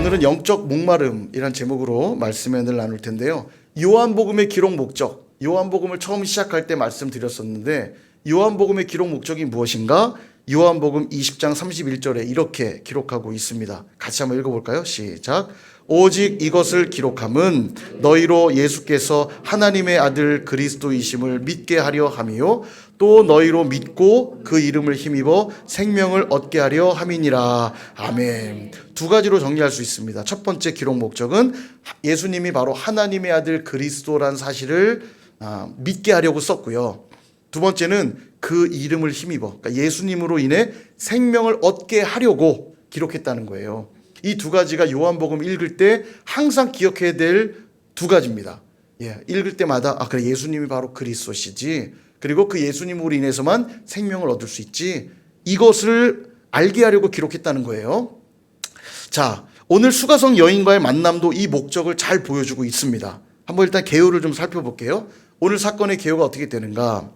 오늘은 영적 목마름이란 제목으로 말씀을 나눌 텐데요. 요한복음의 기록 목적, 요한복음을 처음 시작할 때 말씀드렸었는데 요한복음의 기록 목적이 무엇인가? 요한복음 20장 31절에 이렇게 기록하고 있습니다. 같이 한번 읽어볼까요? 시작. 오직 이것을 기록함은 너희로 예수께서 하나님의 아들 그리스도이심을 믿게 하려 함이요 또 너희로 믿고 그 이름을 힘입어 생명을 얻게 하려 함이니라. 아멘. 두 가지로 정리할 수 있습니다. 첫 번째 기록 목적은 예수님이 바로 하나님의 아들 그리스도란 사실을 믿게 하려고 썼고요. 두 번째는 그 이름을 힘입어, 그러니까 예수님으로 인해 생명을 얻게 하려고 기록했다는 거예요. 이 두 가지가 요한복음 읽을 때 항상 기억해야 될 두 가지입니다. 읽을 때마다 그래, 예수님이 바로 그리스도시지, 그리고 그 예수님으로 인해서만 생명을 얻을 수 있지, 이것을 알게 하려고 기록했다는 거예요. 자, 오늘 수가성 여인과의 만남도 이 목적을 잘 보여주고 있습니다. 한번 일단 개요를 좀 살펴볼게요. 오늘 사건의 개요가 어떻게 되는가?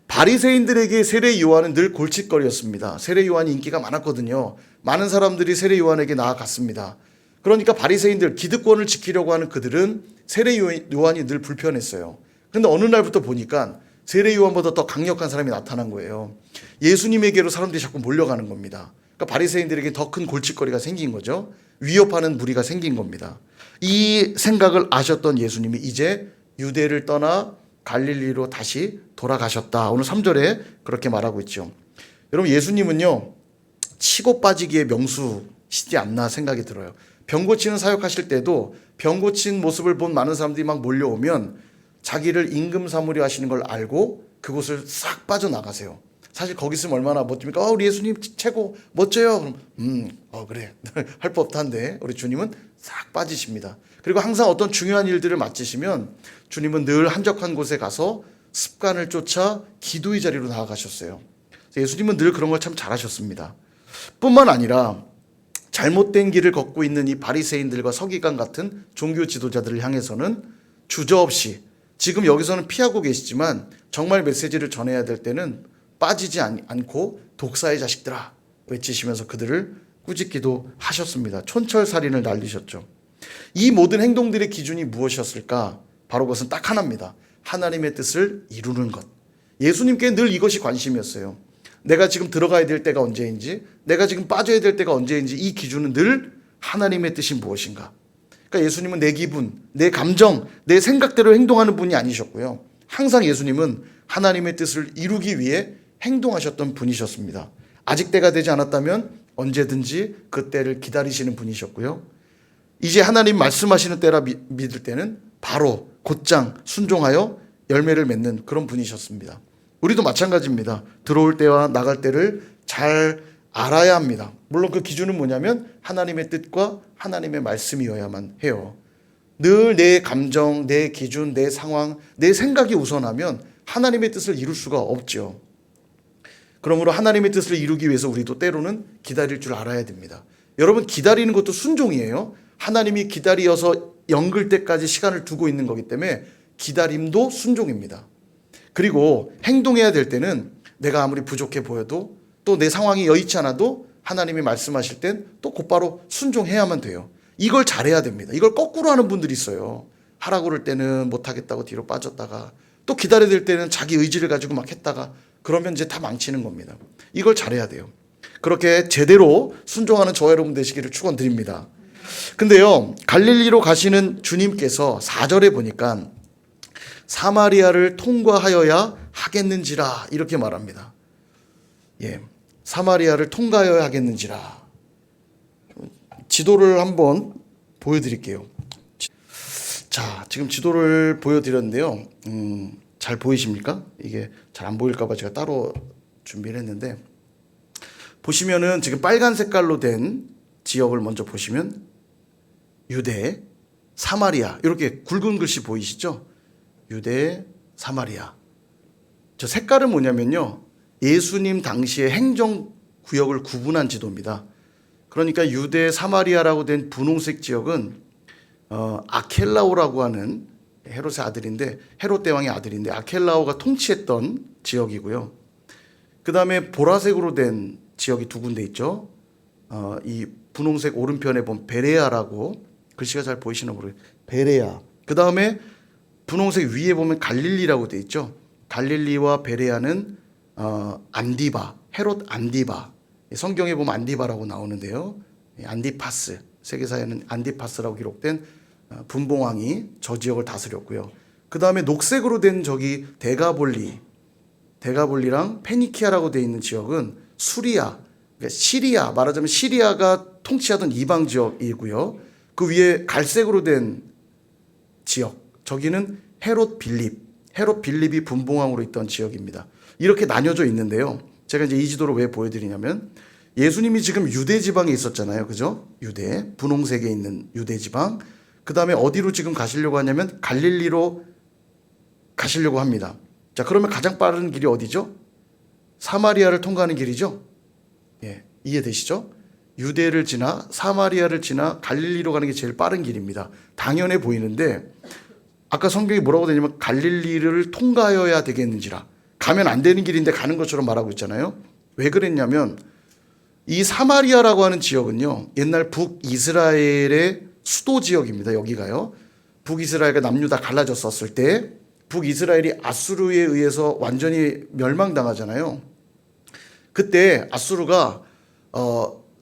바리새인들에게 세례 요한은 늘 골칫거리였습니다. 세례 요한이 인기가 많았거든요. 많은 사람들이 세례 요한에게 나아갔습니다. 그러니까 바리새인들, 기득권을 지키려고 하는 그들은 세례 요한이 늘 불편했어요. 그런데 어느 날부터 보니까 세례 요한보다 더 강력한 사람이 나타난 거예요. 예수님에게로 사람들이 자꾸 몰려가는 겁니다. 그러니까 바리새인들에게 더 큰 골칫거리가 생긴 거죠. 위협하는 무리가 생긴 겁니다. 이 생각을 아셨던 예수님이 이제 유대를 떠나 갈릴리로 다시 돌아가셨다. 오늘 3절에 그렇게 말하고 있죠. 여러분, 예수님은요, 치고 빠지기의 명수시지 않나 생각이 들어요. 병 고치는 사역하실 때도 병 고친 모습을 본 많은 사람들이 막 몰려오면 자기를 임금 삼으려 하시는 걸 알고 그곳을 싹 빠져나가세요. 사실 거기 있으면 얼마나 멋집니까? 우리 예수님 최고 멋져요. 그럼 그래 할 법한데 우리 주님은 싹 빠지십니다. 그리고 항상 어떤 중요한 일들을 맡으시면 주님은 늘 한적한 곳에 가서 습관을 쫓아 기도의 자리로 나아가셨어요. 예수님은 늘 그런 걸 참 잘하셨습니다. 뿐만 아니라 잘못된 길을 걷고 있는 이 바리새인들과 서기관 같은 종교 지도자들을 향해서는 주저없이, 지금 여기서는 피하고 계시지만 정말 메시지를 전해야 될 때는 빠지지 않고 독사의 자식들아 외치시면서 그들을 꾸짖기도 하셨습니다. 촌철살인을 날리셨죠. 이 모든 행동들의 기준이 무엇이었을까? 바로 그것은 딱 하나입니다. 하나님의 뜻을 이루는 것. 예수님께 늘 이것이 관심이었어요. 내가 지금 들어가야 될 때가 언제인지, 내가 지금 빠져야 될 때가 언제인지, 이 기준은 늘 하나님의 뜻이 무엇인가. 그러니까 예수님은 내 기분, 내 감정, 내 생각대로 행동하는 분이 아니셨고요. 항상 예수님은 하나님의 뜻을 이루기 위해 행동하셨던 분이셨습니다. 아직 때가 되지 않았다면 언제든지 그 때를 기다리시는 분이셨고요. 이제 하나님 말씀하시는 때라 믿을 때는 바로 곧장 순종하여 열매를 맺는 그런 분이셨습니다. 우리도 마찬가지입니다. 들어올 때와 나갈 때를 잘 알아야 합니다. 물론 그 기준은 뭐냐면 하나님의 뜻과 하나님의 말씀이어야만 해요. 늘 내 감정, 내 기준, 내 상황, 내 생각이 우선하면 하나님의 뜻을 이룰 수가 없죠. 그러므로 하나님의 뜻을 이루기 위해서 우리도 때로는 기다릴 줄 알아야 됩니다. 여러분, 기다리는 것도 순종이에요. 하나님이 기다려서 영글 때까지 시간을 두고 있는 거기 때문에 기다림도 순종입니다. 그리고 행동해야 될 때는 내가 아무리 부족해 보여도, 또 내 상황이 여의치 않아도 하나님이 말씀하실 땐 또 곧바로 순종해야만 돼요. 이걸 잘해야 됩니다. 이걸 거꾸로 하는 분들이 있어요. 하라고 그럴 때는 못하겠다고 뒤로 빠졌다가, 또 기다려야 될 때는 자기 의지를 가지고 막 했다가, 그러면 이제 다 망치는 겁니다. 이걸 잘해야 돼요. 그렇게 제대로 순종하는 저와 여러분 되시기를 축원드립니다. 근데요, 갈릴리로 가시는 주님께서 4절에 보니까 사마리아를 통과하여야 하겠는지라 이렇게 말합니다. 사마리아를 통과하여야 하겠는지라. 지도를 한번 보여드릴게요. 자, 지금 지도를 보여드렸는데요. 잘 보이십니까? 이게 잘 안 보일까봐 제가 따로 준비를 했는데, 보시면은 지금 빨간 색깔로 된 지역을 먼저 보시면 유대, 사마리아, 이렇게 굵은 글씨 보이시죠? 유대, 사마리아. 저 색깔은 뭐냐면요, 예수님 당시의 행정구역을 구분한 지도입니다. 그러니까 유대, 사마리아라고 된 분홍색 지역은 아켈라오라고 하는 헤롯의 아들인데, 헤롯 대왕의 아들인데 아켈라오가 통치했던 지역이고요. 그 다음에 보라색으로 된 지역이 두 군데 있죠. 이 분홍색 오른편에 보면 베레아라고, 글씨가 잘 보이시나 모르겠어요. 베레아. 그 다음에 분홍색 위에 보면 갈릴리라고 돼 있죠. 갈릴리와 베레아는 안디바, 헤롯 안디바. 성경에 보면 안디바라고 나오는데요. 안디파스, 세계사에는 안디파스라고 기록된 분봉왕이 저 지역을 다스렸고요. 그 다음에 녹색으로 된 저기 데가볼리랑 페니키아라고 돼 있는 지역은 수리아, 그러니까 시리아, 말하자면 시리아가 통치하던 이방 지역이고요. 그 위에 갈색으로 된 지역, 저기는 헤롯 빌립이 분봉왕으로 있던 지역입니다. 이렇게 나뉘어져 있는데요. 제가 이제 이 지도를 왜 보여드리냐면, 예수님이 지금 유대 지방에 있었잖아요. 그죠? 유대, 분홍색에 있는 유대 지방. 그 다음에 어디로 지금 가시려고 하냐면 갈릴리로 가시려고 합니다. 자, 그러면 가장 빠른 길이 어디죠? 사마리아를 통과하는 길이죠? 예, 이해되시죠? 유대를 지나 사마리아를 지나 갈릴리로 가는 게 제일 빠른 길입니다. 당연해 보이는데, 아까 성경이 뭐라고 되냐면 갈릴리를 통과하여야 되겠는지라, 가면 안 되는 길인데 가는 것처럼 말하고 있잖아요. 왜 그랬냐면 이 사마리아라고 하는 지역은요, 옛날 북이스라엘의 수도 지역입니다. 여기가요. 북이스라엘과 남유다 갈라졌었을 때 북이스라엘이 아수르에 의해서 완전히 멸망당하잖아요. 그때 아수르가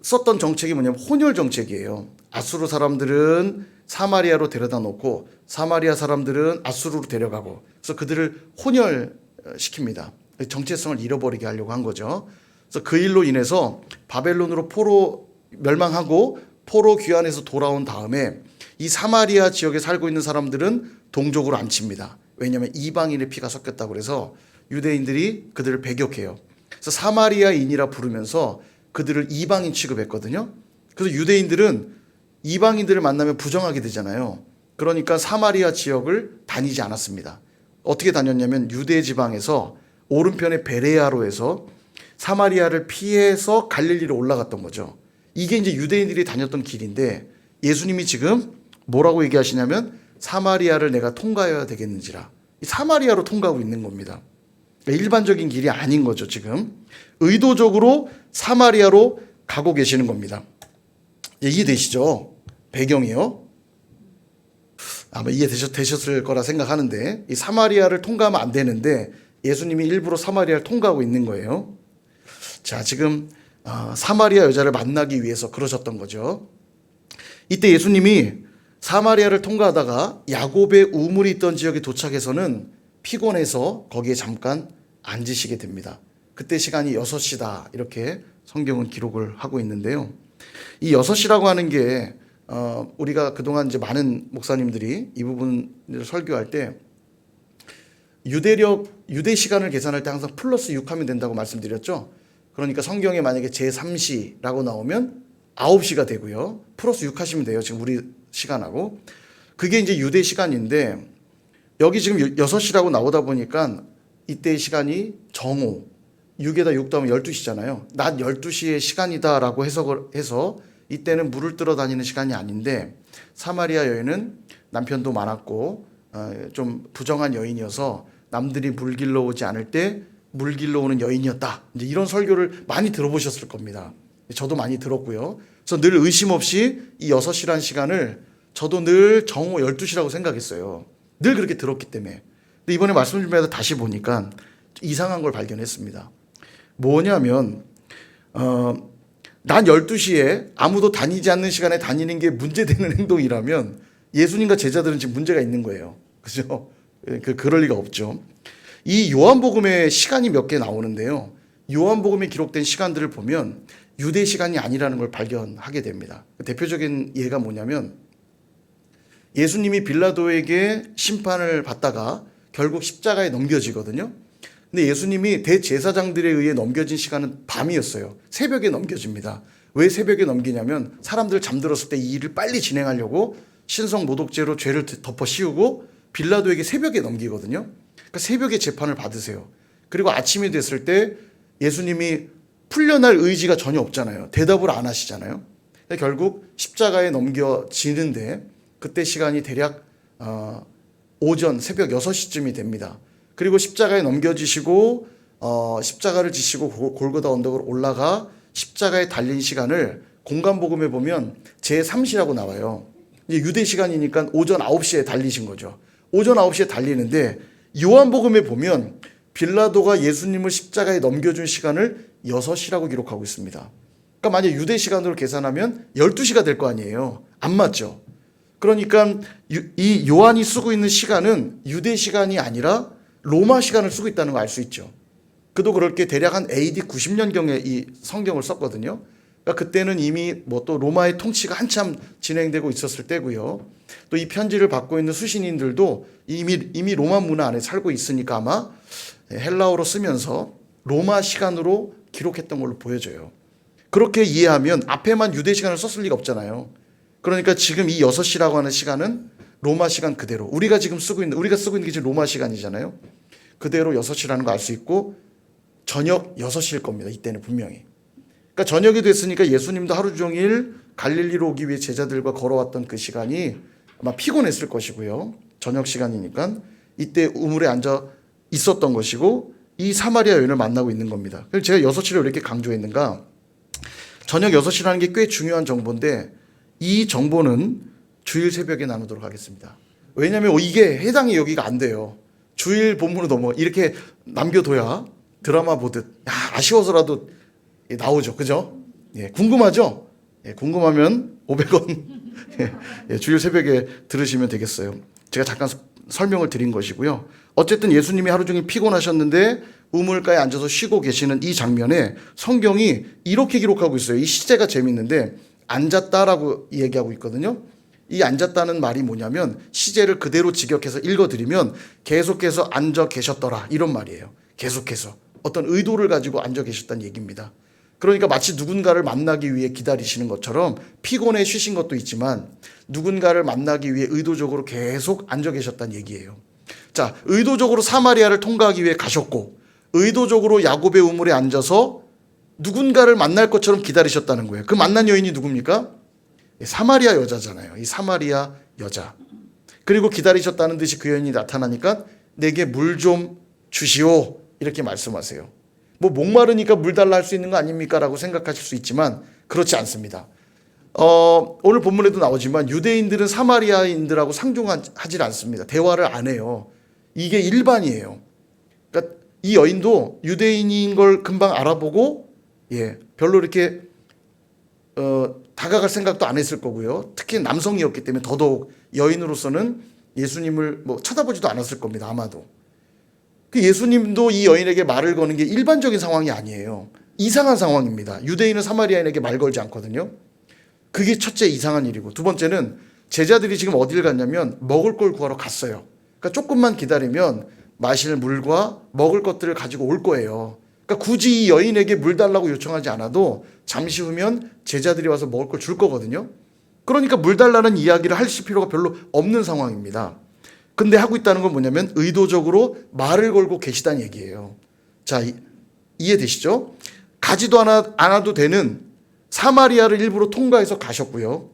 썼던 정책이 뭐냐면 혼혈 정책이에요. 아수르 사람들은 사마리아로 데려다 놓고 사마리아 사람들은 아수르로 데려가고, 그래서 그들을 혼혈시킵니다. 정체성을 잃어버리게 하려고 한 거죠. 그래서 그 일로 인해서 바벨론으로 포로 멸망하고 포로 귀환해서 돌아온 다음에 이 사마리아 지역에 살고 있는 사람들은 동족으로 안 칩니다. 왜냐하면 이방인의 피가 섞였다고 그래서 유대인들이 그들을 배격해요. 그래서 사마리아인이라 부르면서 그들을 이방인 취급했거든요. 그래서 유대인들은 이방인들을 만나면 부정하게 되잖아요. 그러니까 사마리아 지역을 다니지 않았습니다. 어떻게 다녔냐면 유대 지방에서 오른편에 베레아로 해서 사마리아를 피해서 갈릴리로 올라갔던 거죠. 이게 이제 유대인들이 다녔던 길인데, 예수님이 지금 뭐라고 얘기하시냐면 사마리아를 내가 통과해야 되겠는지라, 사마리아로 통과하고 있는 겁니다. 일반적인 길이 아닌 거죠. 지금 의도적으로 사마리아로 가고 계시는 겁니다. 이해되시죠? 배경이요. 아마 이해되셨을 거라 생각하는데, 이 사마리아를 통과하면 안 되는데 예수님이 일부러 사마리아를 통과하고 있는 거예요. 자, 지금 사마리아 여자를 만나기 위해서 그러셨던 거죠. 이때 예수님이 사마리아를 통과하다가 야곱의 우물이 있던 지역에 도착해서는 피곤해서 거기에 잠깐 앉으시게 됩니다. 그때 시간이 6시다 이렇게 성경은 기록을 하고 있는데요. 이 6시라고 하는 게 우리가 그동안 이제 많은 목사님들이 이 부분을 설교할 때 유대 시간을 계산할 때 항상 플러스 6 하면 된다고 말씀드렸죠. 그러니까 성경에 만약에 제3시라고 나오면 9시가 되고요. 플러스 6 하시면 돼요. 지금 우리 시간하고. 그게 이제 유대 시간인데, 여기 지금 6시라고 나오다 보니까 이때의 시간이 정오, 6에다 6 더하면 12시잖아요. 낮 12시의 시간이다라고 해석을 해서 이때는 물을 뜨러 다니는 시간이 아닌데, 사마리아 여인은 남편도 많았고 좀 부정한 여인이어서 남들이 물 길러 오지 않을 때 물 길러 오는 여인이었다. 이제 이런 설교를 많이 들어보셨을 겁니다. 저도 많이 들었고요. 그래서 늘 의심 없이 이 6시라는 시간을 저도 늘 정오 12시라고 생각했어요. 늘 그렇게 들었기 때문에. 근데 이번에 말씀 준비하다 다시 보니까 이상한 걸 발견했습니다. 뭐냐면 낮 12시에 아무도 다니지 않는 시간에 다니는 게 문제되는 행동이라면 예수님과 제자들은 지금 문제가 있는 거예요. 그죠? 그럴 리가 없죠. 이 요한복음에 시간이 몇 개 나오는데요. 요한복음에 기록된 시간들을 보면 유대 시간이 아니라는 걸 발견하게 됩니다. 대표적인 예가 뭐냐면, 예수님이 빌라도에게 심판을 받다가 결국 십자가에 넘겨지거든요. 근데 예수님이 대제사장들에 의해 넘겨진 시간은 밤이었어요. 새벽에 넘겨집니다. 왜 새벽에 넘기냐면 사람들 잠들었을 때 이 일을 빨리 진행하려고 신성 모독죄로 죄를 덮어 씌우고 빌라도에게 새벽에 넘기거든요. 그러니까 새벽에 재판을 받으세요. 그리고 아침이 됐을 때 예수님이 풀려날 의지가 전혀 없잖아요. 대답을 안 하시잖아요. 결국 십자가에 넘겨지는데 그때 시간이 대략 오전 새벽 6시쯤이 됩니다. 그리고 십자가에 넘겨지시고 십자가를 지시고 골고다 언덕으로 올라가 십자가에 달린 시간을 공간복음에 보면 제3시라고 나와요. 이제 유대 시간이니까 오전 9시에 달리신 거죠. 오전 9시에 달리는데 요한복음에 보면 빌라도가 예수님을 십자가에 넘겨준 시간을 6시라고 기록하고 있습니다. 그러니까 만약 유대 시간으로 계산하면 12시가 될 거 아니에요. 안 맞죠? 그러니까 이 요한이 쓰고 있는 시간은 유대 시간이 아니라 로마 시간을 쓰고 있다는 걸 알 수 있죠. 그도 그럴 게 대략 한 AD 90년경에 이 성경을 썼거든요. 그러니까 그때는 이미 뭐 또 로마의 통치가 한참 진행되고 있었을 때고요. 또 이 편지를 받고 있는 수신인들도 이미 로마 문화 안에 살고 있으니까 아마 헬라어로 쓰면서 로마 시간으로 기록했던 걸로 보여져요. 그렇게 이해하면 앞에만 유대 시간을 썼을 리가 없잖아요. 그러니까 지금 이 6시라고 하는 시간은 로마 시간 그대로 우리가 쓰고 있는 게 지금 로마 시간이잖아요. 그대로 6시라는 거 알 수 있고 저녁 6시일 겁니다. 이때는 분명히. 그러니까 저녁이 됐으니까 예수님도 하루 종일 갈릴리로 오기 위해 제자들과 걸어왔던 그 시간이 아마 피곤했을 것이고요. 저녁 시간이니까 이때 우물에 앉아 있었던 것이고 이 사마리아 여인을 만나고 있는 겁니다. 그래서 제가 6시를 왜 이렇게 강조했는가? 저녁 6시라는 게 꽤 중요한 정보인데 이 정보는 주일 새벽에 나누도록 하겠습니다. 왜냐하면 이게 해당이 여기가 안 돼요. 주일 본문으로 넘어 이렇게 남겨둬야 드라마 보듯 아쉬워서라도 나오죠. 그죠? 예, 궁금하죠? 예, 궁금하면 500원 예, 주일 새벽에 들으시면 되겠어요. 제가 잠깐 설명을 드린 것이고요. 어쨌든 예수님이 하루 종일 피곤하셨는데 우물가에 앉아서 쉬고 계시는 이 장면에 성경이 이렇게 기록하고 있어요. 이 시제가 재밌는데 앉았다라고 얘기하고 있거든요. 이 앉았다는 말이 뭐냐면 시제를 그대로 직역해서 읽어드리면 계속해서 앉아 계셨더라 이런 말이에요. 계속해서 어떤 의도를 가지고 앉아 계셨다는 얘기입니다. 그러니까 마치 누군가를 만나기 위해 기다리시는 것처럼 피곤해 쉬신 것도 있지만 누군가를 만나기 위해 의도적으로 계속 앉아 계셨다는 얘기예요. 자, 의도적으로 사마리아를 통과하기 위해 가셨고 의도적으로 야곱의 우물에 앉아서 누군가를 만날 것처럼 기다리셨다는 거예요. 그 만난 여인이 누굽니까? 사마리아 여자잖아요. 이 사마리아 여자. 그리고 기다리셨다는 듯이 그 여인이 나타나니까 내게 물 좀 주시오 이렇게 말씀하세요. 뭐 목마르니까 물 달라 할 수 있는 거 아닙니까? 라고 생각하실 수 있지만 그렇지 않습니다. 오늘 본문에도 나오지만 유대인들은 사마리아인들하고 상종하지 않습니다. 대화를 안 해요. 이게 일반이에요. 그러니까 이 여인도 유대인인 걸 금방 알아보고 별로 이렇게 다가갈 생각도 안 했을 거고요. 특히 남성이었기 때문에 더더욱 여인으로서는 예수님을 뭐 쳐다보지도 않았을 겁니다. 아마도. 그 예수님도 이 여인에게 말을 거는 게 일반적인 상황이 아니에요. 이상한 상황입니다. 유대인은 사마리아인에게 말 걸지 않거든요. 그게 첫째 이상한 일이고 두 번째는 제자들이 지금 어디를 갔냐면 먹을 걸 구하러 갔어요. 그러니까 조금만 기다리면 마실 물과 먹을 것들을 가지고 올 거예요. 그러니까 굳이 이 여인에게 물 달라고 요청하지 않아도 잠시 후면 제자들이 와서 먹을 걸 줄 거거든요. 그러니까 물 달라는 이야기를 하실 필요가 별로 없는 상황입니다. 근데 하고 있다는 건 뭐냐면 의도적으로 말을 걸고 계시다는 얘기예요. 자, 이해되시죠? 가지도 않아도 되는 사마리아를 일부러 통과해서 가셨고요.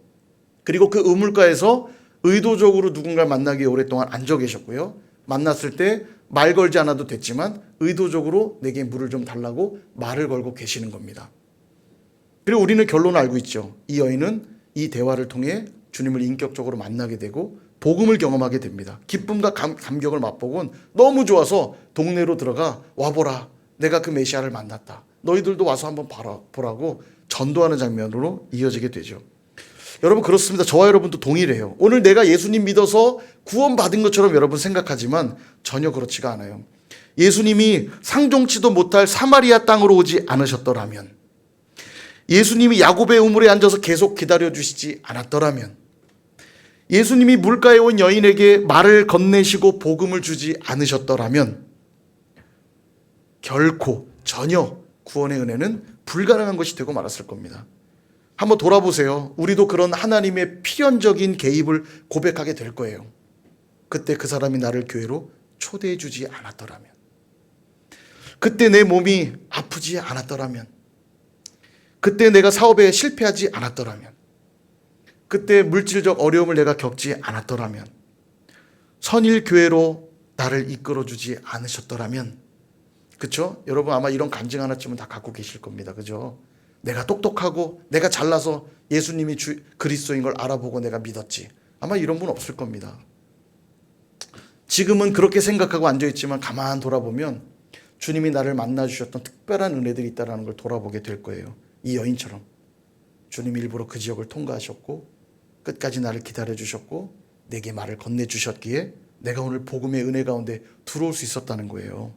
그리고 그 우물가에서 의도적으로 누군가를 만나기 위해 오랫동안 앉아 계셨고요. 만났을 때 말 걸지 않아도 됐지만 의도적으로 내게 물을 좀 달라고 말을 걸고 계시는 겁니다. 그리고 우리는 결론을 알고 있죠. 이 여인은 이 대화를 통해 주님을 인격적으로 만나게 되고 복음을 경험하게 됩니다. 기쁨과 감격을 맛보곤 너무 좋아서 동네로 들어가 와보라. 내가 그 메시아를 만났다. 너희들도 와서 한번 보라고 전도하는 장면으로 이어지게 되죠. 여러분 그렇습니다. 저와 여러분도 동일해요. 오늘 내가 예수님 믿어서 구원받은 것처럼 여러분 생각하지만 전혀 그렇지가 않아요. 예수님이 상종치도 못할 사마리아 땅으로 오지 않으셨더라면, 예수님이 야곱의 우물에 앉아서 계속 기다려주시지 않았더라면, 예수님이 물가에 온 여인에게 말을 건네시고 복음을 주지 않으셨더라면 결코 전혀 구원의 은혜는 불가능한 것이 되고 말았을 겁니다. 한번 돌아보세요. 우리도 그런 하나님의 필연적인 개입을 고백하게 될 거예요. 그때 그 사람이 나를 교회로 초대해 주지 않았더라면, 그때 내 몸이 아프지 않았더라면, 그때 내가 사업에 실패하지 않았더라면, 그때 물질적 어려움을 내가 겪지 않았더라면, 선일교회로 나를 이끌어주지 않으셨더라면, 그렇죠? 여러분 아마 이런 간증 하나쯤은 다 갖고 계실 겁니다. 그죠? 내가 똑똑하고 내가 잘나서 예수님이 그리스도인 걸 알아보고 내가 믿었지. 아마 이런 분 없을 겁니다. 지금은 그렇게 생각하고 앉아있지만 가만 돌아보면 주님이 나를 만나주셨던 특별한 은혜들이 있다는 걸 돌아보게 될 거예요. 이 여인처럼 주님이 일부러 그 지역을 통과하셨고 끝까지 나를 기다려주셨고 내게 말을 건네주셨기에 내가 오늘 복음의 은혜 가운데 들어올 수 있었다는 거예요.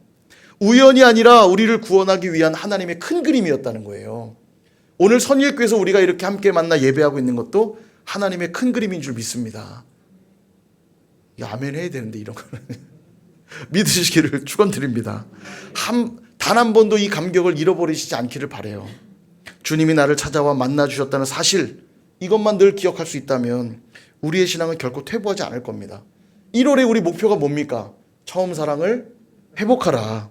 우연이 아니라 우리를 구원하기 위한 하나님의 큰 그림이었다는 거예요. 오늘 선일교에서 우리가 이렇게 함께 만나 예배하고 있는 것도 하나님의 큰 그림인 줄 믿습니다. 아멘 해야 되는데 이런 거는 믿으시기를 축원드립니다. 단 한 번도 이 감격을 잃어버리시지 않기를 바라요. 주님이 나를 찾아와 만나주셨다는 사실, 이것만 늘 기억할 수 있다면 우리의 신앙은 결코 퇴보하지 않을 겁니다. 1월에 우리 목표가 뭡니까? 처음 사랑을 회복하라.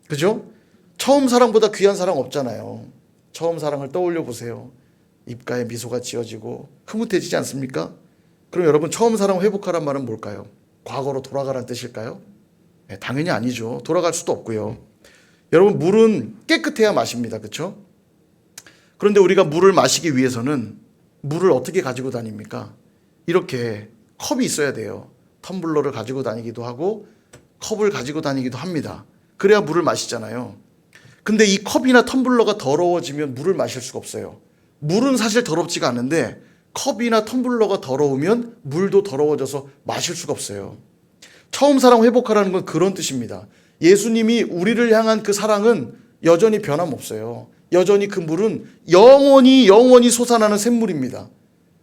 그죠? 처음 사랑보다 귀한 사랑 없잖아요. 처음 사랑을 떠올려 보세요. 입가에 미소가 지어지고 흐뭇해지지 않습니까? 그럼 여러분, 처음 사랑 회복하란 말은 뭘까요? 과거로 돌아가란 뜻일까요? 네, 당연히 아니죠. 돌아갈 수도 없고요. 여러분, 물은 깨끗해야 마십니다. 그렇죠? 그런데 우리가 물을 마시기 위해서는 물을 어떻게 가지고 다닙니까? 이렇게 컵이 있어야 돼요. 텀블러를 가지고 다니기도 하고 컵을 가지고 다니기도 합니다. 그래야 물을 마시잖아요. 근데 이 컵이나 텀블러가 더러워지면 물을 마실 수가 없어요. 물은 사실 더럽지가 않은데 컵이나 텀블러가 더러우면 물도 더러워져서 마실 수가 없어요. 처음 사랑 회복하라는 건 그런 뜻입니다. 예수님이 우리를 향한 그 사랑은 여전히 변함없어요. 여전히 그 물은 영원히 솟아나는 샘물입니다.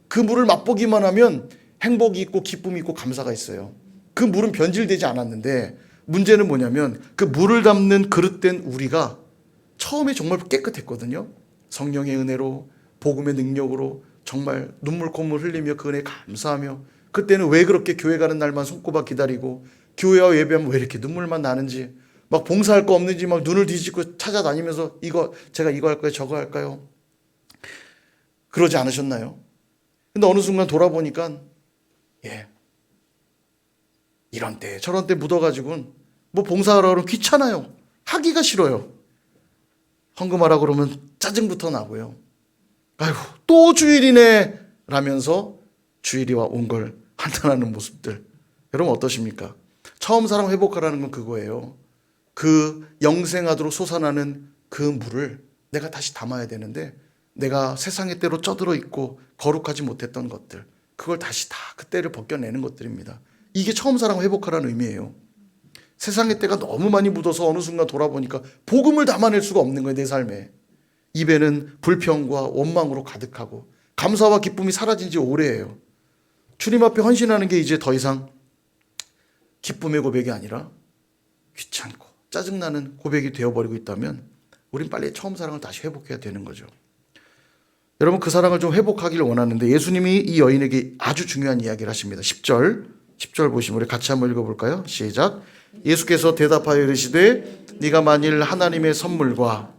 그 물을 맛보기만 하면 행복이 있고 기쁨이 있고 감사가 있어요. 그 물은 변질되지 않았는데 문제는 뭐냐면 그 물을 담는 그릇된 우리가 처음에 정말 깨끗했거든요. 성령의 은혜로, 복음의 능력으로 정말 눈물 콧물 흘리며 그 은혜에 감사하며, 그때는 왜 그렇게 교회 가는 날만 손꼽아 기다리고 교회와 예배하면 왜 이렇게 눈물만 나는지, 막 봉사할 거 없는지 막 눈을 뒤집고 찾아다니면서 제가 이거 할까요 저거 할까요? 그러지 않으셨나요? 근데 어느 순간 돌아보니까 이런 때 저런 때 묻어가지고는 뭐 봉사하라 그러면 귀찮아요. 하기가 싫어요. 헌금하라 그러면 짜증부터 나고요. 아이고 또 주일이네 라면서 주일이와 온 걸 한탄하는 모습들. 여러분 어떠십니까? 처음 사랑 회복하라는 건 그거예요. 그 영생하도록 솟아나는 그 물을 내가 다시 담아야 되는데 내가 세상의 때로 쩌들어 있고 거룩하지 못했던 것들, 그걸 다시 다 그때를 벗겨내는 것들입니다. 이게 처음 사랑 회복하라는 의미예요. 세상의 때가 너무 많이 묻어서 어느 순간 돌아보니까 복음을 담아낼 수가 없는 거예요. 내 삶에. 입에는 불평과 원망으로 가득하고 감사와 기쁨이 사라진 지 오래예요. 주님 앞에 헌신하는 게 이제 더 이상 기쁨의 고백이 아니라 귀찮고 짜증나는 고백이 되어버리고 있다면 우린 빨리 처음 사랑을 다시 회복해야 되는 거죠. 여러분, 그 사랑을 좀 회복하기를 원하는데 예수님이 이 여인에게 아주 중요한 이야기를 하십니다. 10절 보시면 우리 같이 한번 읽어볼까요? 시작. 예수께서 대답하여 이르시되 네가 만일 하나님의 선물과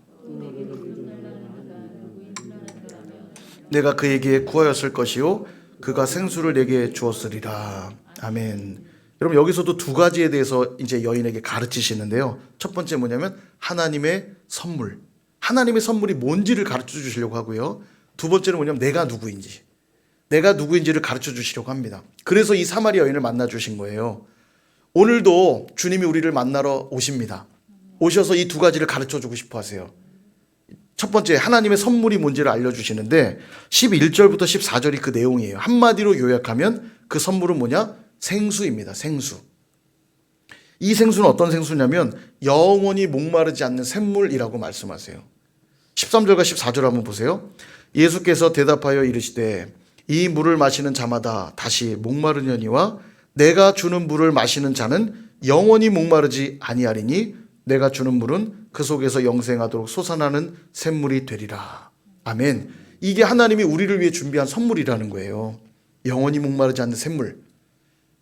내가 그에게 구하였을 것이요 그가 생수를 내게 주었으리라. 아멘. 여러분, 여기서도 두 가지에 대해서 이제 여인에게 가르치시는데요. 첫 번째 뭐냐면 하나님의 선물. 하나님의 선물이 뭔지를 가르쳐 주시려고 하고요. 두 번째는 뭐냐면 내가 누구인지를 가르쳐 주시려고 합니다. 그래서 이 사마리아 여인을 만나 주신 거예요. 오늘도 주님이 우리를 만나러 오십니다. 오셔서 이 두 가지를 가르쳐 주고 싶어 하세요. 첫 번째, 하나님의 선물이 뭔지를 알려주시는데 11절부터 14절이 그 내용이에요. 한마디로 요약하면 그 선물은 뭐냐? 생수입니다. 생수. 이 생수는 어떤 생수냐면 영원히 목마르지 않는 샘물이라고 말씀하세요. 13절과 14절 한번 보세요. 예수께서 대답하여 이르시되 이 물을 마시는 자마다 다시 목마르려니와 내가 주는 물을 마시는 자는 영원히 목마르지 아니하리니 내가 주는 물은 그 속에서 영생하도록 솟아나는 샘물이 되리라. 아멘. 이게 하나님이 우리를 위해 준비한 선물이라는 거예요. 영원히 목마르지 않는 샘물.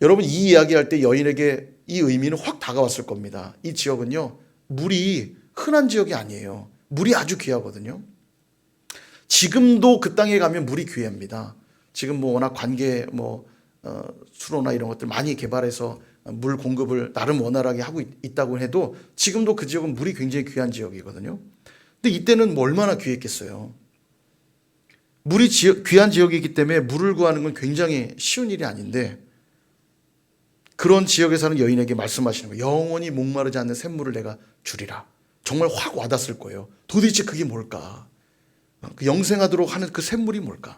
여러분, 이 이야기할 때 여인에게 이 의미는 확 다가왔을 겁니다. 이 지역은요, 물이 흔한 지역이 아니에요. 물이 아주 귀하거든요. 지금도 그 땅에 가면 물이 귀합니다. 지금 뭐 워낙 수로나 이런 것들 많이 개발해서 물 공급을 나름 원활하게 하고 있다고 해도 지금도 그 지역은 물이 굉장히 귀한 지역이거든요. 근데 이때는 뭐 얼마나 귀했겠어요. 물이 귀한 지역이기 때문에 물을 구하는 건 굉장히 쉬운 일이 아닌데 그런 지역에 사는 여인에게 말씀하시는 거예요. 영원히 목마르지 않는 샘물을 내가 주리라. 정말 확 와닿았을 거예요. 도대체 그게 뭘까? 그 영생하도록 하는 그 샘물이 뭘까?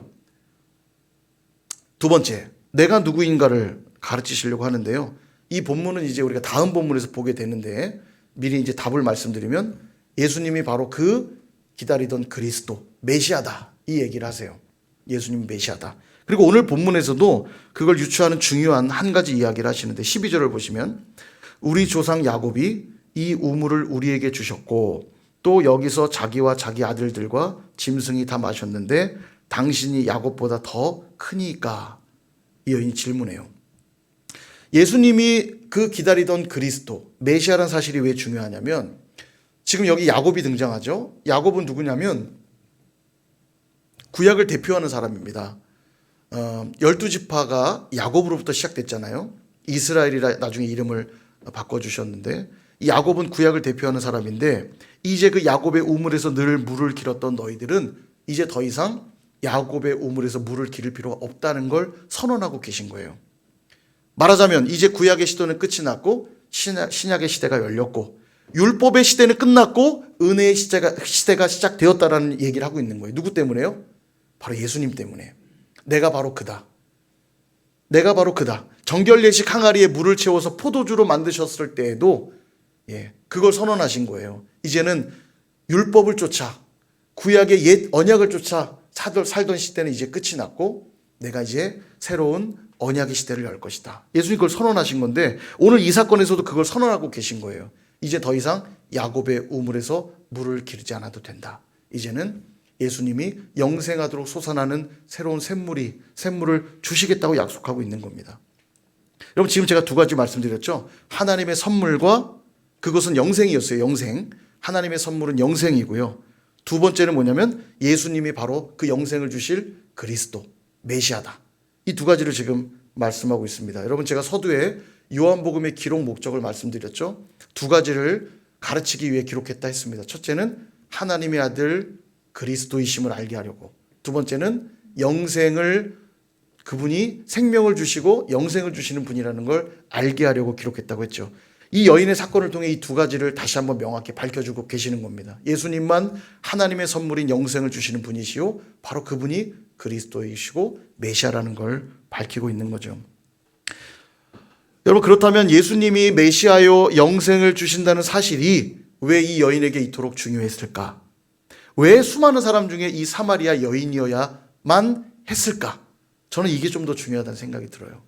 두 번째, 내가 누구인가를 가르치시려고 하는데요. 이 본문은 이제 우리가 다음 본문에서 보게 되는데 미리 이제 답을 말씀드리면 예수님이 바로 그 기다리던 그리스도, 메시아다. 이 얘기를 하세요. 예수님이 메시아다. 그리고 오늘 본문에서도 그걸 유추하는 중요한 한 가지 이야기를 하시는데 12절을 보시면 우리 조상 야곱이 이 우물을 우리에게 주셨고 또 여기서 자기와 자기 아들들과 짐승이 다 마셨는데 당신이 야곱보다 더 크니까? 이 여인이 질문해요. 예수님이 그 기다리던 그리스도, 메시아라는 사실이 왜 중요하냐면 지금 여기 야곱이 등장하죠. 야곱은 누구냐면 구약을 대표하는 사람입니다. 12지파가 야곱으로부터 시작됐잖아요. 이스라엘이라 나중에 이름을 바꿔주셨는데 이 야곱은 구약을 대표하는 사람인데 이제 그 야곱의 우물에서 늘 물을 길었던 너희들은 이제 더 이상 야곱의 우물에서 물을 기를 필요가 없다는 걸 선언하고 계신 거예요. 말하자면 이제 구약의 시대는 끝이 났고 신약의 시대가 열렸고 율법의 시대는 끝났고 은혜의 시대가 시작되었다라는 얘기를 하고 있는 거예요. 누구 때문에요? 바로 예수님 때문에. 내가 바로 그다. 내가 바로 그다. 정결례식 항아리에 물을 채워서 포도주로 만드셨을 때에도 그걸 선언하신 거예요. 이제는 율법을 쫓아 구약의 옛 언약을 쫓아 살던 시대는 이제 끝이 났고 내가 이제 새로운 언약의 시대를 열 것이다. 예수님 그걸 선언하신 건데 오늘 이 사건에서도 그걸 선언하고 계신 거예요. 이제 더 이상 야곱의 우물에서 물을 기르지 않아도 된다. 이제는 예수님이 영생하도록 솟아나는 새로운 샘물을 주시겠다고 약속하고 있는 겁니다. 여러분 지금 제가 두 가지 말씀드렸죠. 하나님의 선물과 그것은 영생이었어요. 영생. 하나님의 선물은 영생이고요. 두 번째는 뭐냐면 예수님이 바로 그 영생을 주실 그리스도, 메시아다. 이 두 가지를 지금 말씀하고 있습니다. 여러분 제가 서두에 요한복음의 기록 목적을 말씀드렸죠. 두 가지를 가르치기 위해 기록했다 했습니다. 첫째는 하나님의 아들 그리스도이심을 알게 하려고. 두 번째는 영생을 그분이 생명을 주시고 영생을 주시는 분이라는 걸 알게 하려고 기록했다고 했죠. 이 여인의 사건을 통해 이 두 가지를 다시 한번 명확히 밝혀주고 계시는 겁니다. 예수님만 하나님의 선물인 영생을 주시는 분이시요 바로 그분이 그리스도이시고 메시아라는 걸 밝히고 있는 거죠. 여러분 그렇다면 예수님이 메시아요 영생을 주신다는 사실이 왜 이 여인에게 이토록 중요했을까? 왜 수많은 사람 중에 이 사마리아 여인이어야만 했을까? 저는 이게 좀 더 중요하다는 생각이 들어요.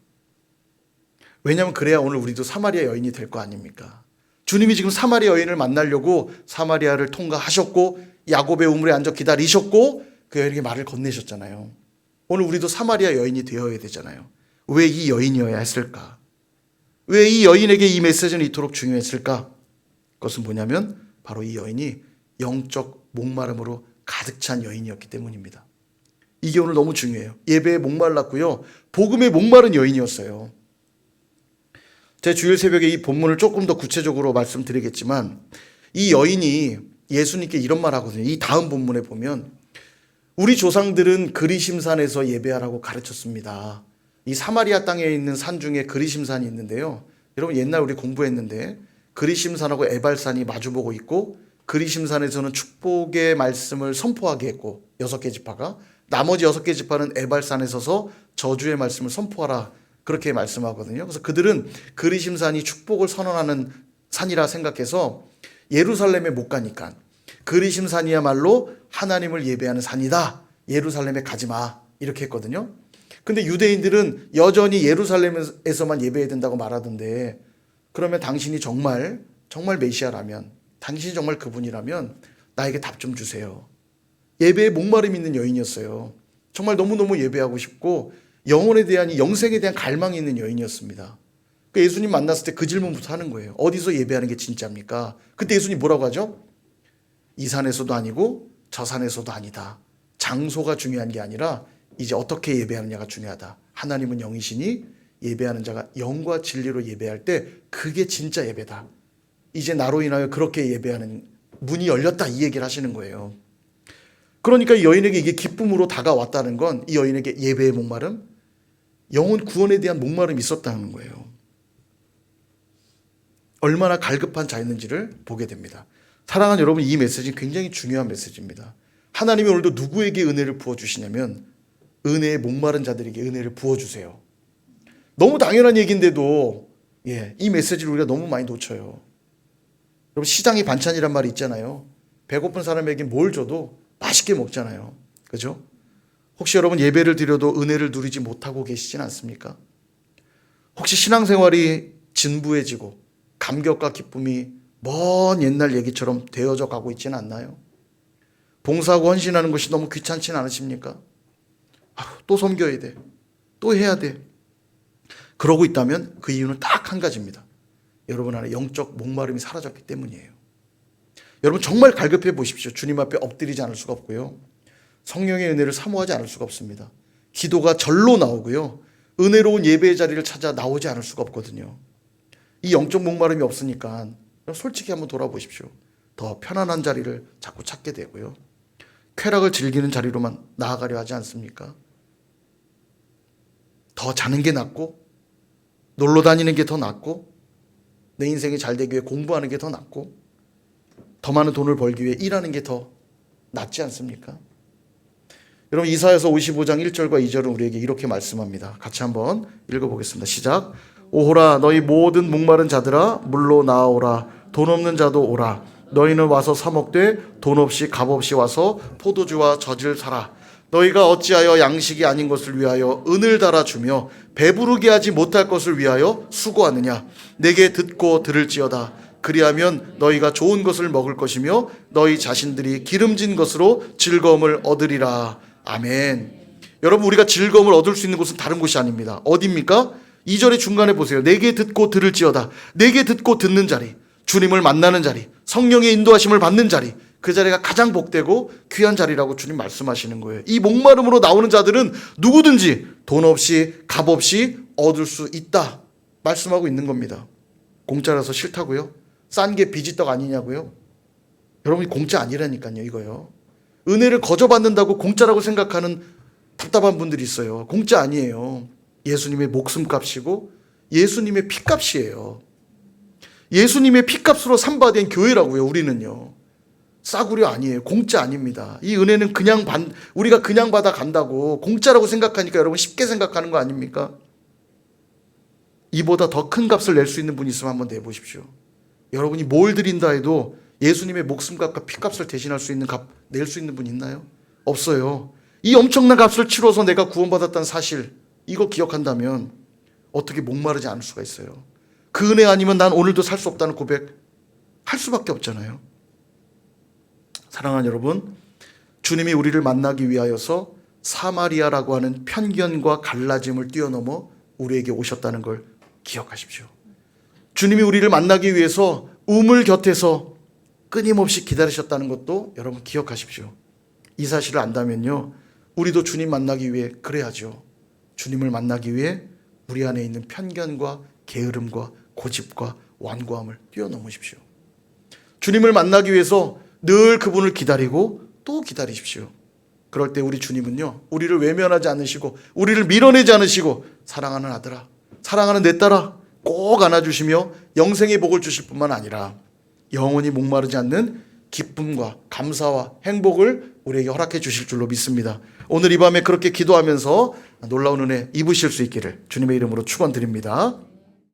왜냐하면 그래야 오늘 우리도 사마리아 여인이 될 거 아닙니까? 주님이 지금 사마리아 여인을 만나려고 사마리아를 통과하셨고 야곱의 우물에 앉아 기다리셨고 그 여인에게 말을 건네셨잖아요. 오늘 우리도 사마리아 여인이 되어야 되잖아요. 왜 이 여인이어야 했을까? 왜 이 여인에게 이 메시지는 이토록 중요했을까? 그것은 뭐냐면 바로 이 여인이 영적 목마름으로 가득 찬 여인이었기 때문입니다. 이게 오늘 너무 중요해요. 예배에 목말랐고요. 복음에 목마른 여인이었어요. 제 주일 새벽에 이 본문을 조금 더 구체적으로 말씀드리겠지만 이 여인이 예수님께 이런 말 하거든요. 이 다음 본문에 보면 우리 조상들은 그리심산에서 예배하라고 가르쳤습니다. 이 사마리아 땅에 있는 산 중에 그리심산이 있는데요. 여러분 옛날 우리 공부했는데 그리심산하고 에발산이 마주보고 있고 그리심산에서는 축복의 말씀을 선포하게 했고 6개 지파가 나머지 6개 지파는 에발산에 서서 저주의 말씀을 선포하라 그렇게 말씀하거든요. 그래서 그들은 그리심산이 축복을 선언하는 산이라 생각해서 예루살렘에 못 가니까 그리심산이야말로 하나님을 예배하는 산이다. 예루살렘에 가지 마. 이렇게 했거든요. 근데 유대인들은 여전히 예루살렘에서만 예배해야 된다고 말하던데 그러면 당신이 정말 메시아라면 당신이 정말 그분이라면 나에게 답 좀 주세요. 예배에 목마름 있는 여인이었어요. 정말 너무너무 예배하고 싶고 영혼에 대한 이 영생에 대한 갈망이 있는 여인이었습니다. 예수님 만났을 때 그 질문부터 하는 거예요. 어디서 예배하는 게 진짜입니까? 그때 예수님 뭐라고 하죠? 이 산에서도 아니고 저 산에서도 아니다. 장소가 중요한 게 아니라 이제 어떻게 예배하느냐가 중요하다. 하나님은 영이시니 예배하는 자가 영과 진리로 예배할 때 그게 진짜 예배다. 이제 나로 인하여 그렇게 예배하는 문이 열렸다 이 얘기를 하시는 거예요. 그러니까 이 여인에게 이게 기쁨으로 다가왔다는 건 이 여인에게 예배의 목마름, 영혼 구원에 대한 목마름이 있었다는 거예요. 얼마나 갈급한 자였는지를 보게 됩니다. 사랑하는 여러분, 이 메시지는 굉장히 중요한 메시지입니다. 하나님이 오늘도 누구에게 은혜를 부어주시냐면 은혜에 목마른 자들에게 은혜를 부어주세요. 너무 당연한 얘기인데도 이 메시지를 우리가 너무 많이 놓쳐요. 여러분, 시장이 반찬이란 말이 있잖아요. 배고픈 사람에게 뭘 줘도 맛있게 먹잖아요. 그죠? 혹시 여러분 예배를 드려도 은혜를 누리지 못하고 계시진 않습니까? 혹시 신앙생활이 진부해지고 감격과 기쁨이 먼 옛날 얘기처럼 되어져 가고 있지는 않나요? 봉사하고 헌신하는 것이 너무 귀찮지는 않으십니까? 또 섬겨야 돼. 또 해야 돼. 그러고 있다면 그 이유는 딱 한 가지입니다. 여러분 안에 영적 목마름이 사라졌기 때문이에요. 여러분 정말 갈급해 보십시오. 주님 앞에 엎드리지 않을 수가 없고요. 성령의 은혜를 사모하지 않을 수가 없습니다. 기도가 절로 나오고요. 은혜로운 예배의 자리를 찾아 나오지 않을 수가 없거든요. 이 영적 목마름이 없으니까 솔직히 한번 돌아보십시오. 더 편안한 자리를 자꾸 찾게 되고요. 쾌락을 즐기는 자리로만 나아가려 하지 않습니까? 더 자는 게 낫고 놀러 다니는 게 더 낫고 내 인생이 잘 되기 위해 공부하는 게 더 낫고 더 많은 돈을 벌기 위해 일하는 게 더 낫지 않습니까? 여러분 이사야서 55장 1절과 2절은 우리에게 이렇게 말씀합니다. 같이 한번 읽어보겠습니다. 시작. 오호라 너희 모든 목마른 자들아 물로 나아오라. 돈 없는 자도 오라. 너희는 와서 사 먹되 돈 없이 값 없이 와서 포도주와 젖을 사라. 너희가 어찌하여 양식이 아닌 것을 위하여 은을 달아주며 배부르게 하지 못할 것을 위하여 수고하느냐. 내게 듣고 들을지어다. 그리하면 너희가 좋은 것을 먹을 것이며 너희 자신들이 기름진 것으로 즐거움을 얻으리라. 아멘. 여러분 우리가 즐거움을 얻을 수 있는 곳은 다른 곳이 아닙니다. 어디입니까? 2절의 중간에 보세요. 내게 듣고 들을지어다. 내게 듣고 듣는 자리, 주님을 만나는 자리, 성령의 인도하심을 받는 자리, 그 자리가 가장 복되고 귀한 자리라고 주님 말씀하시는 거예요. 이 목마름으로 나오는 자들은 누구든지 돈 없이 값 없이 얻을 수 있다 말씀하고 있는 겁니다. 공짜라서 싫다고요? 싼 게 비지떡 아니냐고요? 여러분이 공짜 아니라니까요. 이거요. 은혜를 거저받는다고 공짜라고 생각하는 답답한 분들이 있어요. 공짜 아니에요. 예수님의 목숨값이고 예수님의 피값이에요. 예수님의 피값으로 삼바된 교회라고요. 우리는요. 싸구려 아니에요. 공짜 아닙니다. 이 은혜는 우리가 그냥 받아 간다고 공짜라고 생각하니까 여러분 쉽게 생각하는 거 아닙니까? 이보다 더 큰 값을 낼 수 있는 분이 있으면 한번 내보십시오. 여러분이 뭘 드린다 해도 예수님의 목숨값과 피값을 대신할 수 있는 값 낼 수 있는 분 있나요? 없어요. 이 엄청난 값을 치러서 내가 구원받았다는 사실 이거 기억한다면 어떻게 목마르지 않을 수가 있어요. 그 은혜 아니면 난 오늘도 살 수 없다는 고백 할 수밖에 없잖아요. 사랑하는 여러분, 주님이 우리를 만나기 위하여서 사마리아라고 하는 편견과 갈라짐을 뛰어넘어 우리에게 오셨다는 걸 기억하십시오. 주님이 우리를 만나기 위해서 우물 곁에서 끊임없이 기다리셨다는 것도 여러분 기억하십시오. 이 사실을 안다면요, 우리도 주님 만나기 위해 그래야죠. 주님을 만나기 위해 우리 안에 있는 편견과 게으름과 고집과 완고함을 뛰어넘으십시오. 주님을 만나기 위해서 늘 그분을 기다리고 또 기다리십시오. 그럴 때 우리 주님은요, 우리를 외면하지 않으시고 우리를 밀어내지 않으시고 사랑하는 아들아, 사랑하는 내 딸아 꼭 안아주시며 영생의 복을 주실 뿐만 아니라 영원히 목마르지 않는 기쁨과 감사와 행복을 우리에게 허락해 주실 줄로 믿습니다. 오늘 이 밤에 그렇게 기도하면서 놀라운 은혜 입으실 수 있기를 주님의 이름으로 축원드립니다.